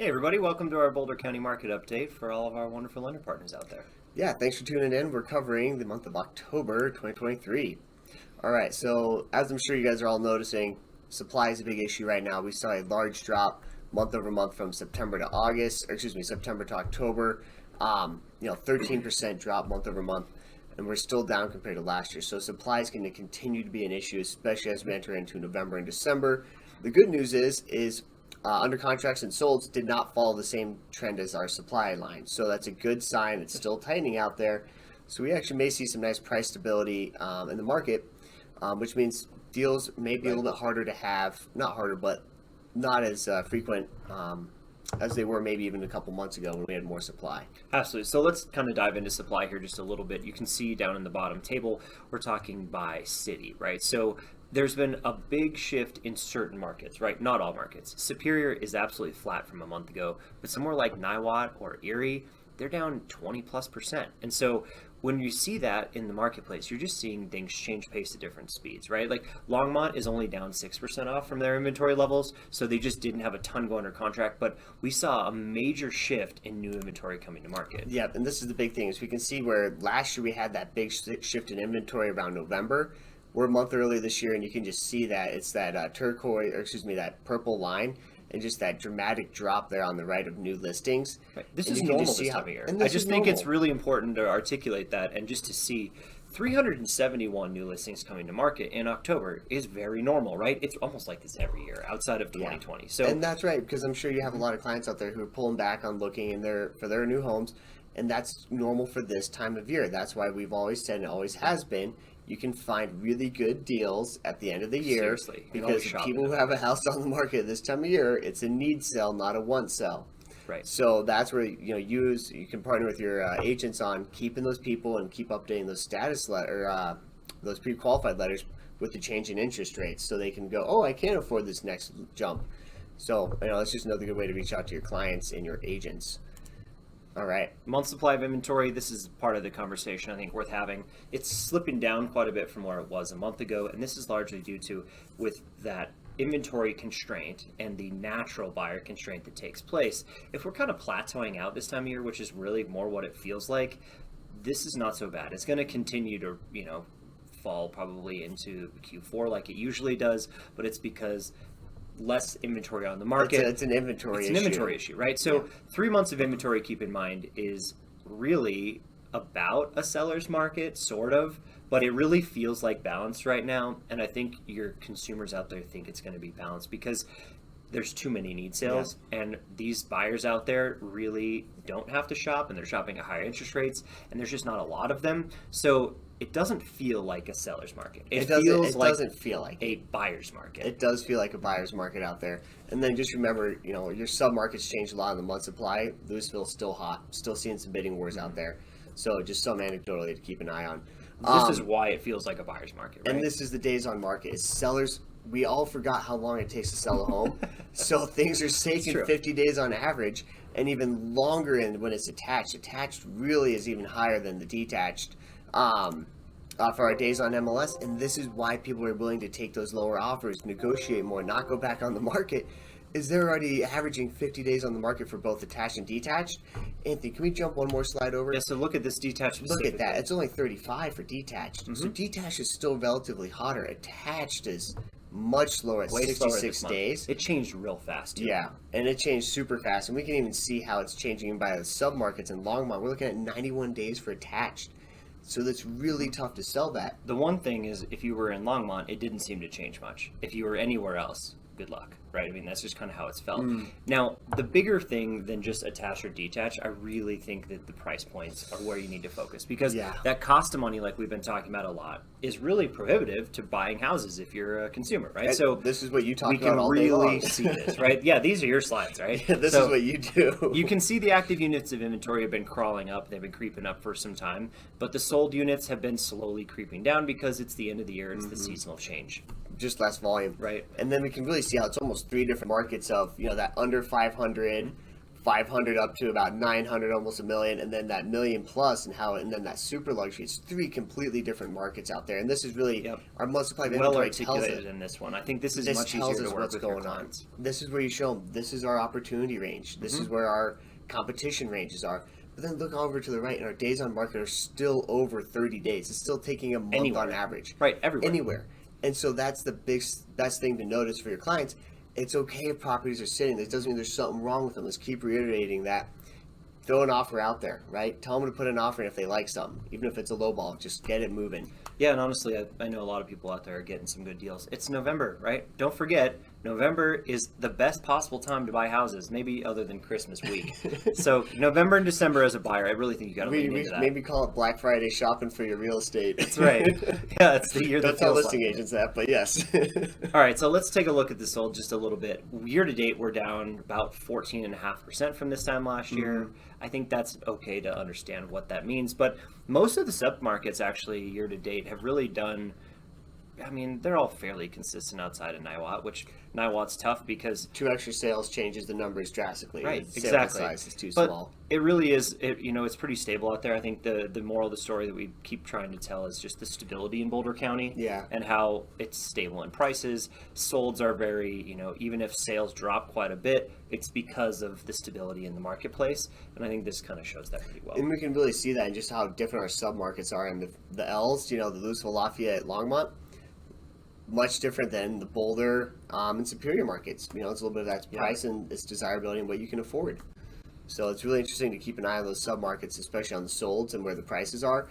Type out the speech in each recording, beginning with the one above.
Hey everybody, welcome to our Boulder County Market Update for all of our wonderful lender partners out there. Yeah, thanks for tuning in. We're covering the month of October 2023. All right, so as I'm sure you guys are all noticing, supply is a big issue right now. We saw a large drop month over month from September to August, or excuse me, September to October. 13% drop month over month, and we're still down compared to last year. So supply is going to continue to be an issue, especially as we enter into November and December. The good news is under contracts and solds did not follow the same trend as our supply line. So that's a good sign. It's still tightening out there. So we actually may see some nice price stability in the market, which means deals may be a little bit harder to have. Not harder, but not as frequent as they were maybe even a couple months ago when we had more supply. Absolutely. So let's kind of dive into supply here just a little bit. You can see down in the bottom table, we're talking by city, right? So there's been a big shift in certain markets, right? Not all markets. Superior is absolutely flat from a month ago, but somewhere like Niwot or Erie, they're down 20+%. And so when you see that in the marketplace, you're just seeing things change pace at different speeds, right? Like Longmont is only down 6% off from their inventory levels, so they just didn't have a ton go under contract, but we saw a major shift in new inventory coming to market. Yeah, and this is the big thing, is we can see where last year we had that big shift in inventory around November. We're a month early this year, and you can just see that it's that that purple line, and just that dramatic drop there on the right of new listings. Right. This is normal this time of year. I just think it's really important to articulate that, and just to see 371 new listings coming to market in October is very normal, right? It's almost like this every year outside of 2020. So, and that's right, because I'm sure you have a lot of clients out there who are pulling back on looking for their new homes, and that's normal for this time of year. That's why we've always said, and it always has been, you can find really good deals at the end of the year. Seriously, because people who have a house on the market this time of year, it's a need sell, not a want sell. Right. So that's where you can partner with your agents on keeping those people and keep updating those those pre-qualified letters with the change in interest rates, so they can go, oh, I can't afford this next jump. So that's just another good way to reach out to your clients and your agents. All right. Month supply of inventory, this is part of the conversation I think worth having. It's slipping down quite a bit from where it was a month ago, and this is largely due to with that inventory constraint and the natural buyer constraint that takes place. If we're kind of plateauing out this time of year, which is really more what it feels like, this is not so bad. It's going to continue to, fall probably into Q4 like it usually does, but it's because less inventory on the market. It's an inventory issue, right? So 3 months of inventory, keep in mind, is really about a seller's market, sort of, but it really feels like balanced right now. And I think your consumers out there think it's going to be balanced because there's too many need sales, and these buyers out there really don't have to shop, and they're shopping at higher interest rates, and there's just not a lot of them. So it doesn't feel like a seller's market. It doesn't feel like a buyer's market. It does feel like a buyer's market out there. And then just remember, your sub-markets changed a lot in the month supply. Louisville's still hot, still seeing some bidding wars out there. So just some anecdotally to keep an eye on. This is why it feels like a buyer's market, right? And this is the days on market. It's sellers. We all forgot how long it takes to sell a home. So things are taking 50 days on average, and even longer when it's attached. Attached really is even higher than the detached for our days on MLS. And this is why people are willing to take those lower offers, negotiate more, not go back on the market, is they're already averaging 50 days on the market for both attached and detached. Anthony, can we jump one more slide over? Yeah, so look at this detached specifically. Look at that. It's only 35 for detached. So detached is still relatively hotter. Attached is much lower at 66 days. It changed real fast, too. Yeah, and it changed super fast. And we can even see how it's changing by the sub-markets in Longmont. We're looking at 91 days for attached. So that's really tough to sell that. The one thing is, if you were in Longmont, it didn't seem to change much. If you were anywhere else, good luck, right? I mean, that's just kind of how it's felt. Now, the bigger thing than just attached or detached, I really think that the price points are where you need to focus, because that cost of money, like we've been talking about a lot, is really prohibitive to buying houses if you're a consumer, right? So this is what you talk about all day long. We can really see this, right? Yeah, these are your slides, right? This is what you do. You can see the active units of inventory have been crawling up. They've been creeping up for some time, but the sold units have been slowly creeping down because it's the end of the year. It's the seasonal change. Just less volume. Right. And then we can really see how it's almost three different markets of, that under 500, 500 up to about 900, almost a million, and then that million plus, and then that super luxury. It's three completely different markets out there, and this is really our month supply of well inventory tells articulated it. in this one. I think this is This much tells easier us to work what's with your going on. clients. This is where you show them. This is our opportunity range. This is where our competition ranges are. But then look over to the right, and our days on market are still over 30 days. It's still taking a month on average. Right, everywhere. Anywhere. And so that's the best thing to notice for your clients. It's okay if properties are sitting. That doesn't mean there's something wrong with them. Let's keep reiterating that. Throw an offer out there, right? Tell them to put an offer in if they like something. Even if it's a low ball, just get it moving. Yeah, and honestly, I know a lot of people out there are getting some good deals. It's November, right? Don't forget, November is the best possible time to buy houses, maybe other than Christmas week. So November and December as a buyer, I really think you got to lean into that. Maybe call it Black Friday shopping for your real estate. That's right. Yeah, it's the year that Don't tell feels listing like agents that, but yes. All right, so let's take a look at this sold just a little bit. Year to date, we're down about 14.5% from this time last year. I think that's okay to understand what that means. But most of the submarkets actually year to date have really done, I mean, they're all fairly consistent outside of Niwot, which Niwot's tough because 2 extra sales changes the numbers drastically. right, The exactly. sample size is too But small. it really is, it's pretty stable out there. I think the moral of the story that we keep trying to tell is just the stability in Boulder County. Yeah. And how it's stable in prices. Solds are very, even if sales drop quite a bit, it's because of the stability in the marketplace. And I think this kind of shows that pretty well. And we can really see that in just how different our submarkets are. And the L's, the Louisville, Lafayette, Longmont, much different than the Boulder and Superior markets. It's a little bit of that price and its desirability and what you can afford. So it's really interesting to keep an eye on those submarkets, especially on the solds and where the prices are.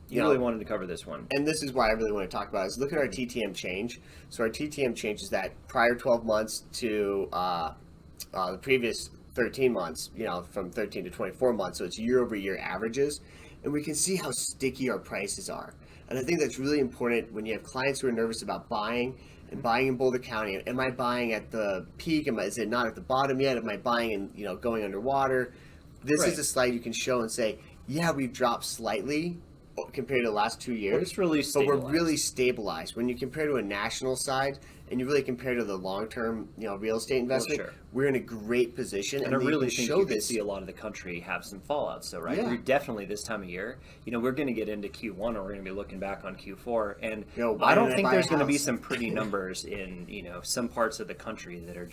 You really wanted to cover this one. And this is why I really want to talk about it, is look at our TTM change. So our TTM change is that prior 12 months to the previous 13 months, from 13 to 24 months. So it's year over year averages. And we can see how sticky our prices are. And I think that's really important when you have clients who are nervous about buying and buying in Boulder County. Am I buying at the peak? Is it not at the bottom yet? Am I buying and going underwater? This is a slide you can show and say, yeah, we've dropped slightly compared to the last 2 years. But it's really stabilized. But we're really stabilized. When you compare to a national side and you really compare to the long-term, real estate investment, we're in a great position. And I really think you can see a lot of the country have some fallout. So, right, we're definitely this time of year, we're going to get into Q1 or we're going to be looking back on Q4. And I don't think there's going to be some pretty numbers in, some parts of the country that are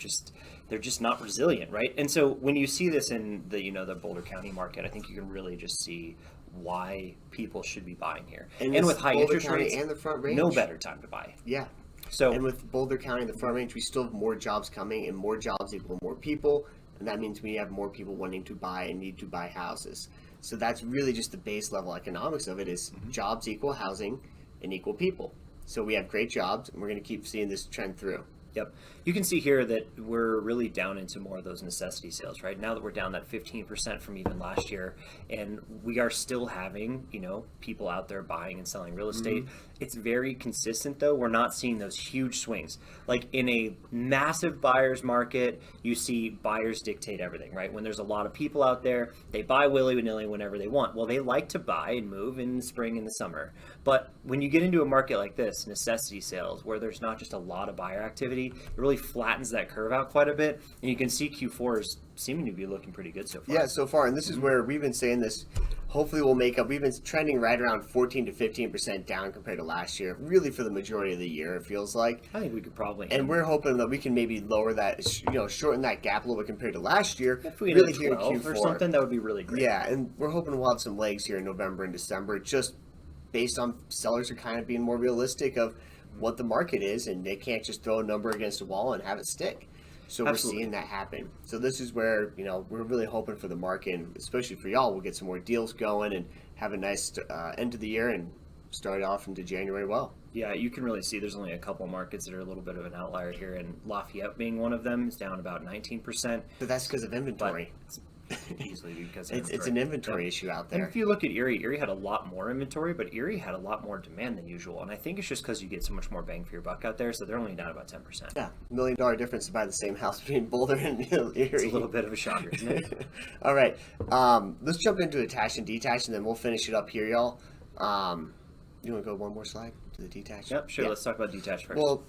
they're just not resilient, right? And so when you see this in the, the Boulder County market, I think you can really just see why people should be buying here. And with high interest rates and the front range, no better time to buy. Yeah. So, and with Boulder County and the front range, we still have more jobs coming, and more jobs equal more people, and that means we have more people wanting to buy and need to buy houses. So that's really just the base level economics of it is jobs equal housing and equal people. So we have great jobs, and we're going to keep seeing this trend through. Yep. You can see here that we're really down into more of those necessity sales, right? Now that we're down that 15% from even last year, and we are still having, people out there buying and selling real estate. It's very consistent, though. We're not seeing those huge swings. Like in a massive buyer's market, you see buyers dictate everything, right? When there's a lot of people out there, they buy willy-nilly whenever they want. Well, they like to buy and move in the spring and the summer. But when you get into a market like this, necessity sales, where there's not just a lot of buyer activity, it really flattens that curve out quite a bit. And you can see Q4 is seeming to be looking pretty good so far. Yeah, so far. And this is where we've been saying this. Hopefully we'll make up. We've been trending right around 14 to 15% down compared to last year, really for the majority of the year, it feels like. I think we could probably. And we're hoping that we can maybe lower that, shorten that gap a little bit compared to last year. If we really hit 12 or something, that would be really great. Yeah, and we're hoping we'll have some legs here in November and December, just based on sellers are kind of being more realistic of what the market is, and they can't just throw a number against a wall and have it stick. So we're seeing that happen. So this is where, we're really hoping for the market, and especially for y'all, we'll get some more deals going and have a nice end of the year and start off into January well. Yeah, you can really see there's only a couple markets that are a little bit of an outlier here, and Lafayette being one of them is down about 19%. But that's because of inventory. Easily because it's an inventory issue out there. And if you look at Erie had a lot more inventory, but Erie had a lot more demand than usual. And I think it's just because you get so much more bang for your buck out there, so they're only down about 10%. Yeah, $1 million difference to buy the same house between Boulder and Erie. It's a little bit of a shocker, isn't it? All right, let's jump into attached and detached, and then we'll finish it up here, y'all. You want to go one more slide to the detached? Yep, sure. Yeah. Let's talk about detached first. Well,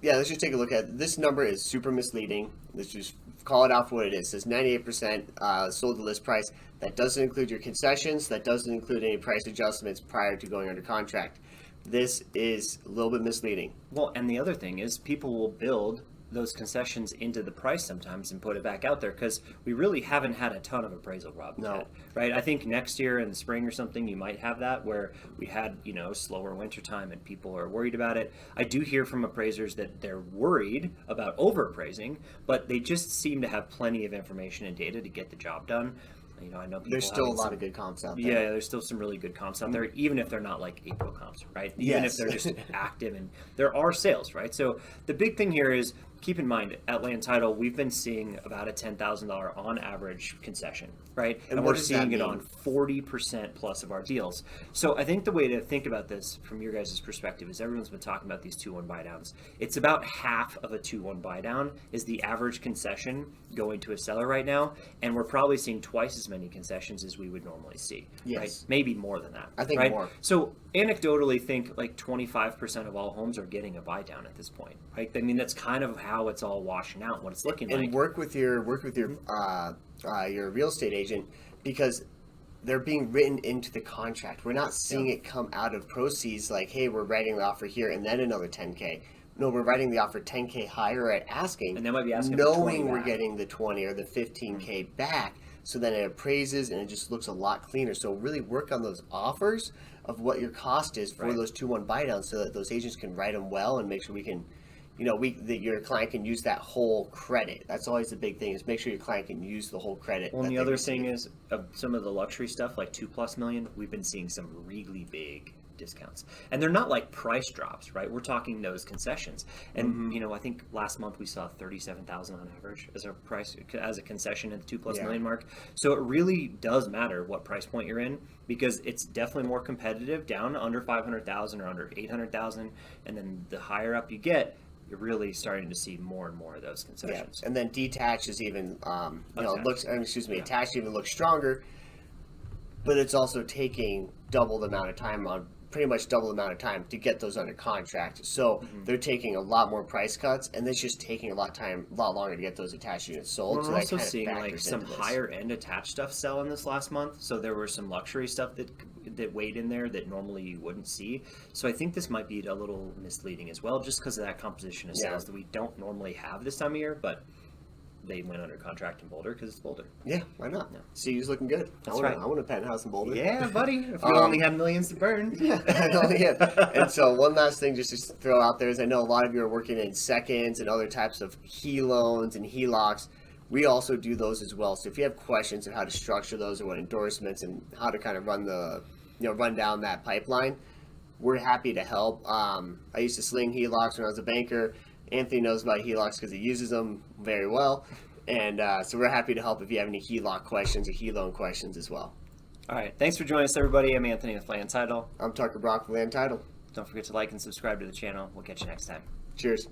yeah, let's just take a look at this number is super misleading. Let's just call it out for what it is. It says 98% sold the list price. That doesn't include your concessions. That doesn't include any price adjustments prior to going under contract. This is a little bit misleading. Well, and the other thing is people will build those concessions into the price sometimes and put it back out there because we really haven't had a ton of appraisal, Rob. No. Yet, right? I think next year in the spring or something, you might have that where we had, slower winter time and people are worried about it. I do hear from appraisers that they're worried about overappraising, but they just seem to have plenty of information and data to get the job done. I know people There's still a lot of good comps out there. Yeah, there's still some really good comps out there, even if they're not like April comps, right? Even if they're just active and there are sales, right? So the big thing here is keep in mind at Land Title, we've been seeing about a $10,000 on average concession, right? And we're seeing it on 40% plus of our deals. So I think the way to think about this from your guys' perspective is everyone's been talking about these 2-1 buy downs. It's about half of a 2-1 buy down is the average concession going to a seller right now, and we're probably seeing twice as many concessions as we would normally see. Yes. Right? Maybe more than that. I think right? more. So anecdotally, think like 25% of all homes are getting a buy down at this point, right? I mean, that's kind of how it's all washing out, what it's looking like. And work with your real estate agent because they're being written into the contract. We're not seeing it come out of proceeds like, hey, we're writing the offer here and then another 10K. No, we're writing the offer 10K higher at asking, and they might be asking for knowing 20 we're back. getting the 20 or the 15K back. So then it appraises and it just looks a lot cleaner. So really work on those offers of what your cost is for those 2-1 buy downs so that those agents can write them well and make sure we can, that your client can use that whole credit. That's always the big thing is make sure your client can use the whole credit. Well, and the other thing is some of the luxury stuff like $2+ million, we've been seeing some really big discounts, and they're not like price drops, right? We're talking those concessions, and I think last month we saw 37,000 on average as a price as a concession at the $2+ million mark. So it really does matter what price point you're in because it's definitely more competitive down under 500,000 or under 800,000, and then the higher up you get, you're really starting to see more and more of those concessions. And then detached is even attached even looks stronger, but it's also taking double the amount of time pretty much double the amount of time to get those under contract. So they're taking a lot more price cuts, and it's just taking a lot longer to get those attached units sold. We're so also seeing like some higher end attached stuff sell in this last month. So there were some luxury stuff that weighed in there that normally you wouldn't see. So I think this might be a little misleading as well, just because of that composition of sales that we don't normally have this time of year, but they went under contract in Boulder because it's Boulder. Yeah, why not? Yeah. CU's looking good. That's right. I want a penthouse in Boulder. Yeah, buddy. If you only had millions to burn. Yeah, And so one last thing just to throw out there is I know a lot of you are working in seconds and other types of HE loans and HELOCs. We also do those as well. So if you have questions on how to structure those or what endorsements and how to kind of run down that pipeline, we're happy to help. I used to sling HELOCs when I was a banker. Anthony knows about HELOCs because he uses them very well. And so we're happy to help if you have any HELOC questions or HE loan questions as well. All right. Thanks for joining us, everybody. I'm Anthony with Land Title. I'm Tucker Brock with Land Title. Don't forget to like and subscribe to the channel. We'll catch you next time. Cheers.